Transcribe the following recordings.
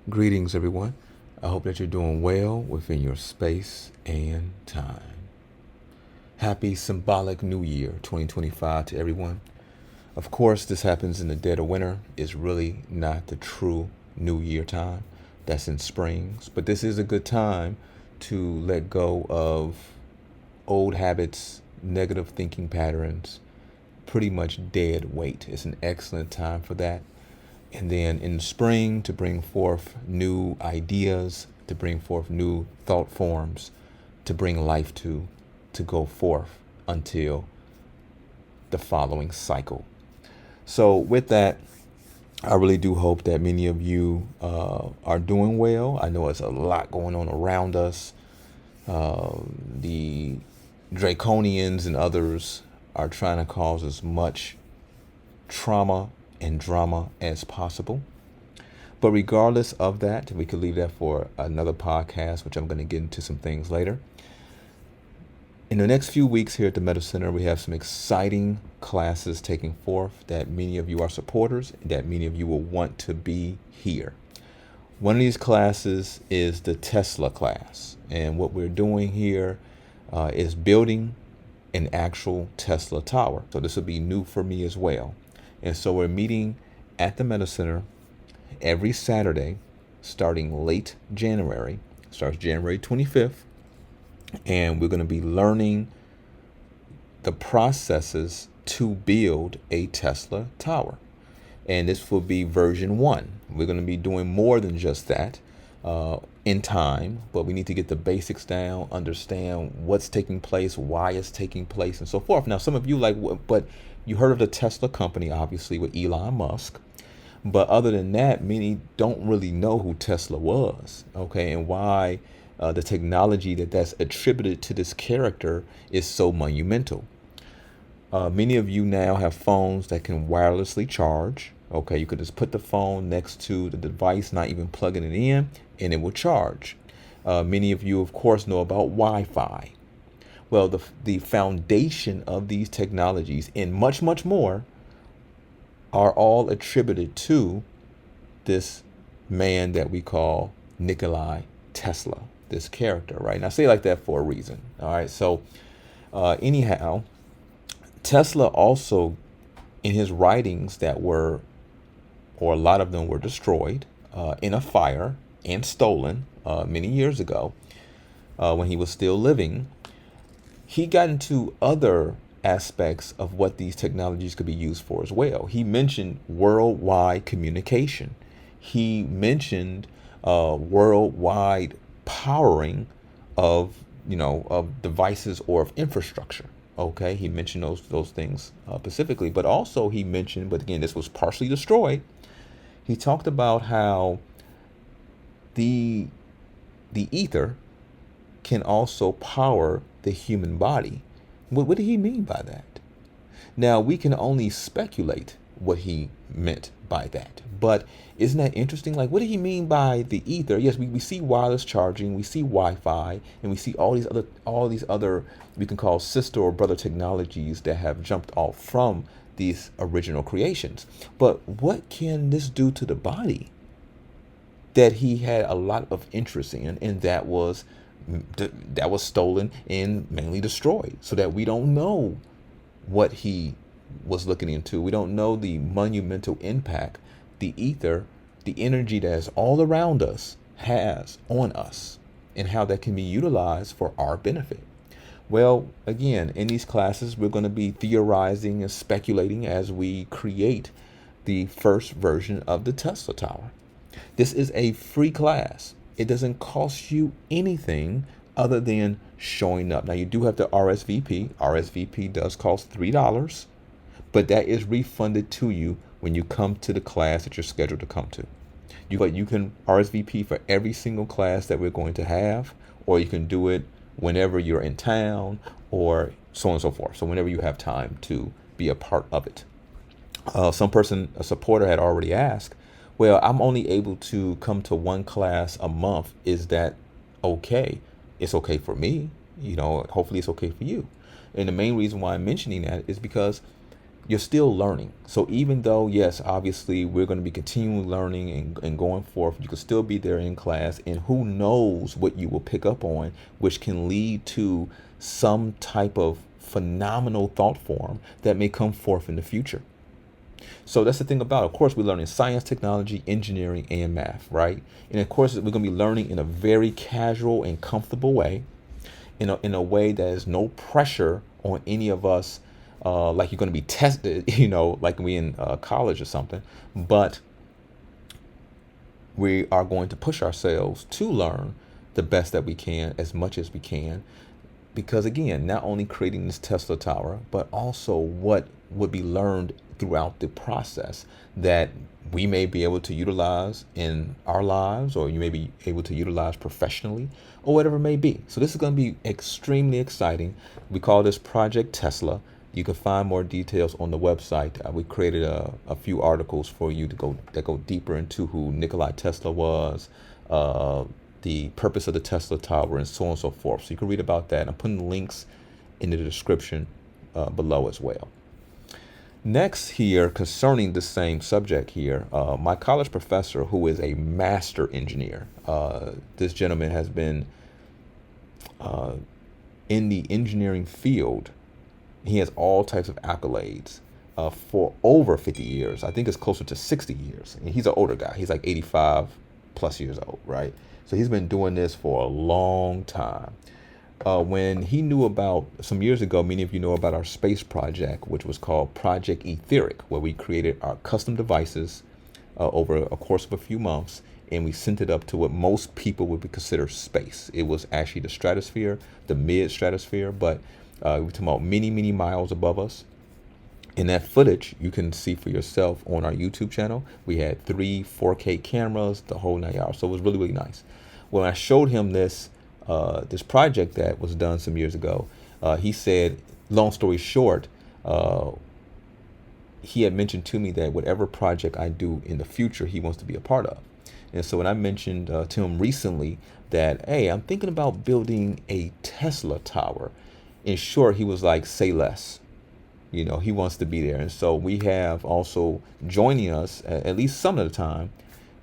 Greetings, everyone. I hope that you're doing well within your space and time. Happy symbolic New Year 2025 to everyone. Of course, this happens in the dead of winter. It's really not the true New Year time. That's in springs. But this is a good time to let go of old habits, negative thinking patterns, pretty much dead weight. It's an excellent time for that. And then in the spring to bring forth new ideas, to bring forth new thought forms, to bring life to go forth until the following cycle. So with that, I really do hope that many of you are doing well. I know it's a lot going on around us. The draconians and others are trying to cause as much trauma and drama as possible. But regardless of that, we could leave that for another podcast, which I'm going to get into some things later. In the next few weeks here at the Metacenter, we have some exciting classes taking forth that many of you are supporters, that many of you will want to be here. One of these classes is the Tesla class. And what we're doing here is building an actual Tesla tower. So this will be new for me as well. And so we're meeting at the Metacenter every Saturday, starting late January, starts January 25th. And we're going to be learning the processes to build a Tesla tower. And this will be version 1. We're going to be doing more than just that in time, but we need to get the basics down, understand what's taking place, why it's taking place, and so forth. Now, some of you but you heard of the Tesla company, obviously, with Elon Musk. But other than that, many don't really know who Tesla was, okay, and why the technology that's attributed to this character is so monumental. Many of you now have phones that can wirelessly charge. Okay, you could just put the phone next to the device, not even plugging it in, and it will charge. Many of you, of course, know about Wi-Fi. Well, the foundation of these technologies and much, much more are all attributed to this man that we call Nikola Tesla, this character, right? And I say it like that for a reason. All right. So anyhow, Tesla also, in his writings that were, or a lot of them were destroyed in a fire and stolen many years ago when he was still living, he got into other aspects of what these technologies could be used for as well. He mentioned worldwide communication. He mentioned worldwide powering of devices or of infrastructure. Okay, he mentioned those things specifically, but also he mentioned, but again, this was partially destroyed. He talked about how the ether can also power the human body. What did he mean by that? Now, we can only speculate what he meant by that. But isn't that interesting? Like, what did he mean by the ether? Yes, we see wireless charging, we see Wi-Fi, and we see all these other we can call sister or brother technologies that have jumped off from these original creations. But what can this do to the body that he had a lot of interest in, and that was stolen and mainly destroyed, so that we don't know what he was looking into. We don't know the monumental impact the ether, the energy that is all around us, has on us, and how that can be utilized for our benefit. Well, again, in these classes, we're going to be theorizing and speculating as we create the first version of the Tesla Tower. This is a free class. It doesn't cost you anything other than showing up. Now, you do have to RSVP. RSVP does cost $3, but that is refunded to you when you come to the class that you're scheduled to come to. You can RSVP for every single class that we're going to have, or you can do it whenever you're in town, or so on and so forth. So whenever you have time to be a part of it. A supporter had already asked, well, I'm only able to come to one class a month. Is that okay? It's okay for me. Hopefully it's okay for you. And the main reason why I'm mentioning that is because you're still learning. So even though, yes, obviously we're going to be continuing learning and going forth, you can still be there in class, and who knows what you will pick up on, which can lead to some type of phenomenal thought form that may come forth in the future. So that's the thing about it. Of course, we're learning science, technology, engineering, and math, right? And of course, we're going to be learning in a very casual and comfortable way, in a way that is no pressure on any of us, like you're going to be tested, like we in college or something. But we are going to push ourselves to learn the best that we can, as much as we can. Because again, not only creating this Tesla tower, but also what would be learned throughout the process that we may be able to utilize in our lives, or you may be able to utilize professionally, or whatever it may be. So this is going to be extremely exciting. We call this Project Tesla. You can find more details on the website. We created a few articles for you to go deeper into who Nikola Tesla was, the purpose of the Tesla tower, and so on and so forth. So you can read about that. I'm putting links in the description below as well. Next here, concerning the same subject here, my college professor, who is a master engineer, this gentleman has been in the engineering field. He has all types of accolades for over 50 years. I think it's closer to 60 years. And he's an older guy. He's like 85 plus years old, right? So he's been doing this for a long time. When he knew about, some years ago, many of you know about our space project, which was called Project Etheric, where we created our custom devices over a course of a few months, and we sent it up to what most people would consider space. It was actually the stratosphere, the mid-stratosphere, but we're talking about many, many miles above us. In that footage, you can see for yourself on our YouTube channel. We had 3 4K cameras, the whole 9 yards. So it was really, really nice. When I showed him this project that was done some years ago, he said, long story short, he had mentioned to me that whatever project I do in the future, he wants to be a part of. And so when I mentioned to him recently that, hey, I'm thinking about building a Tesla tower, in short, he was like, say less. He wants to be there. And so we have also joining us, at least some of the time,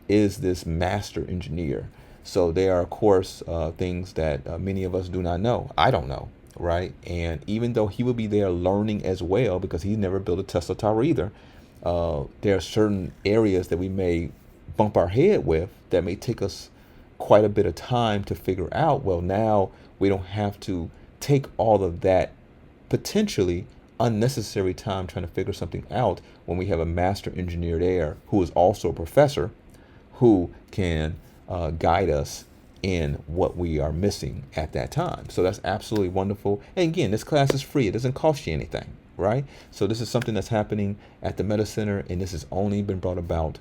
is this master engineer. So there are, of course, things that many of us do not know. I don't know, right? And even though he will be there learning as well, because he's never built a Tesla tower either, there are certain areas that we may bump our head with that may take us quite a bit of time to figure out. Well, now we don't have to take all of that potentially unnecessary time trying to figure something out when we have a master engineer there who is also a professor who can guide us in what we are missing at that time. So that's absolutely wonderful. And again, this class is free. It doesn't cost you anything, right? So this is something that's happening at the Metacenter, and this has only been brought about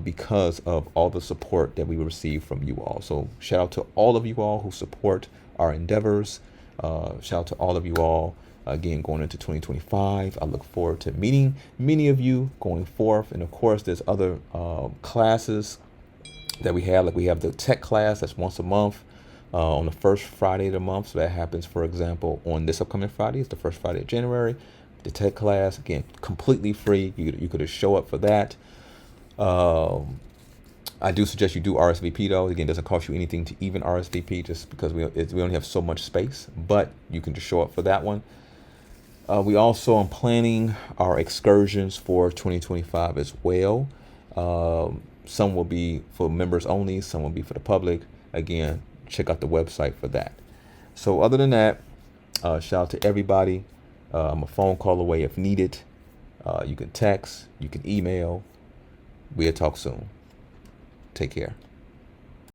because of all the support that we receive from you all. So shout out to all of you all who support our endeavors. Shout out to all of you all, again, going into 2025. I look forward to meeting many of you going forth. And of course, there's other classes that we have. Like we have the tech class that's once a month on the first Friday of the month. So that happens, for example, on this upcoming Friday. It's the first Friday of January. The tech class, again, completely free. You could just show up for that. I do suggest you do RSVP though. Again, it doesn't cost you anything to even RSVP, just because we only have so much space, but you can just show up for that one. We also are planning our excursions for 2025 as well. Some will be for members only, some will be for the public. Again, check out the website for that. So other than that, shout out to everybody. I'm a phone call away if needed. You can text, you can email. We'll talk soon. Take care.